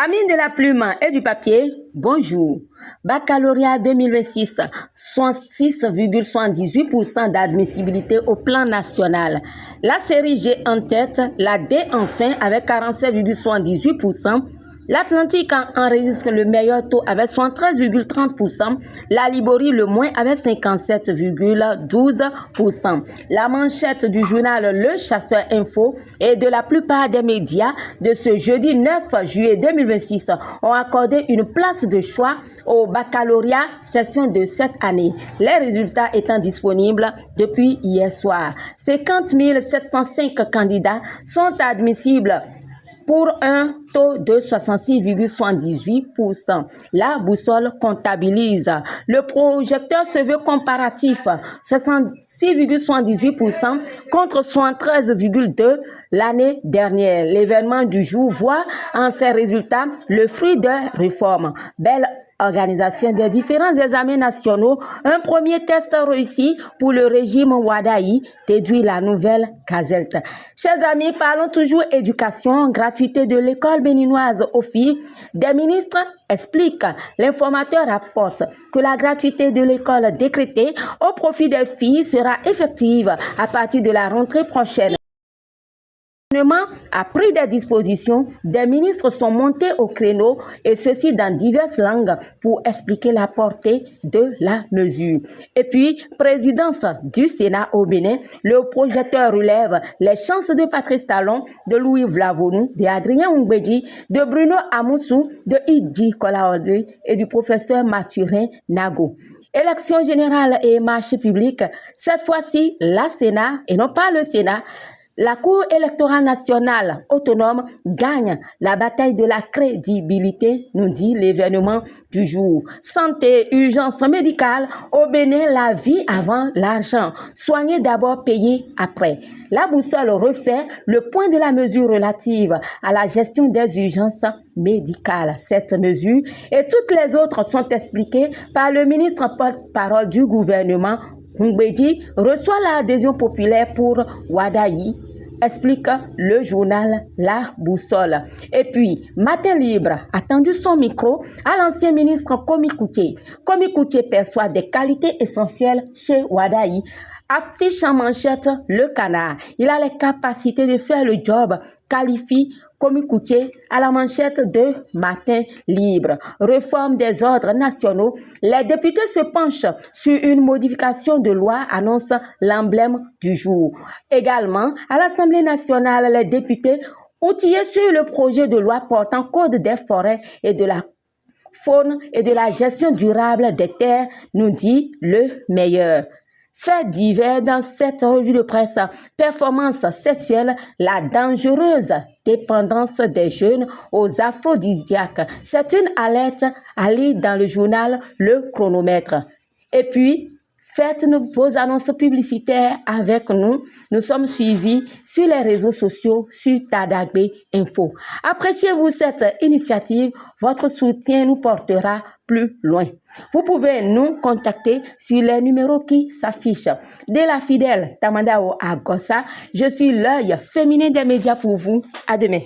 Amis de la plume et du papier, bonjour. Baccalauréat 2026, 66,78% d'admissibilité au plan national. La série G en tête, la D enfin avec 47,78%. L'Atlantique enregistre le meilleur taux avec 73,30%, la Liborie le moins avec 57,12%. La manchette du journal Le Chasseur Info et de la plupart des médias de ce jeudi 9 juillet 2026 ont accordé une place de choix au baccalauréat session de cette année, les résultats étant disponibles depuis hier soir. 50 705 candidats sont admissibles pour un taux de 66,78%. La boussole comptabilise. Le projecteur se veut comparatif, 66,78% contre 73,2% l'année dernière. L'événement du jour voit en ses résultats le fruit de réformes. Belle organisation des différents examens nationaux, un premier test réussi pour le régime Wadaï, déduit la nouvelle Gazette. Chers amis, parlons toujours éducation, gratuité de l'école béninoise aux filles. Des ministres expliquent. L'informateur rapporte que la gratuité de l'école décrétée au profit des filles sera effective à partir de la rentrée prochaine. Le gouvernement a pris des dispositions, des ministres sont montés au créneau et ceci dans diverses langues pour expliquer la portée de la mesure. Et puis, présidence du Sénat au Bénin, le projecteur relève les chances de Patrice Talon, de Louis Vlavonou, de Adrien Oungbedji, de Bruno Amoussou, de Idji Kolaodé et du professeur Mathurin Nago. Élection générale et marché public, cette fois-ci, la Sénat et non pas le Sénat. La Cour électorale nationale autonome gagne la bataille de la crédibilité, nous dit l'événement du jour. Santé, urgence médicale, au Bénin, la vie avant l'argent. Soigner d'abord, payer après. La boussole refait le point de la mesure relative à la gestion des urgences médicales. Cette mesure et toutes les autres sont expliquées par le ministre porte-parole du gouvernement, Oungbedji, reçoit l'adhésion populaire pour Wadaï, explique le journal La Boussole. Et puis, Matin Libre a tendu son micro à l'ancien ministre Komi Koutié. Komi Koutié perçoit des qualités essentielles chez Wadaï. Affiche en manchette le canard. Il a les capacités de faire le job, qualifie Komi Koutié à la manchette de Matin Libre. Réforme des ordres nationaux. Les députés se penchent sur une modification de loi, annonce l'emblème du jour. Également, à l'Assemblée nationale, les députés outillés sur le projet de loi portant code des forêts et de la faune et de la gestion durable des terres, nous dit le meilleur. Faits divers dans cette revue de presse. Performance sexuelle, la dangereuse dépendance des jeunes aux aphrodisiaques. C'est une alerte à lire dans le journal Le Chronomètre. Et puis, faites vos annonces publicitaires avec nous. Nous sommes suivis sur les réseaux sociaux, sur Tadagbe Info. Appréciez-vous cette initiative. Votre soutien nous portera plus loin. Vous pouvez nous contacter sur les numéros qui s'affichent. De la fidèle Tamandao à Gossa, je suis l'œil féminin des médias pour vous. À demain.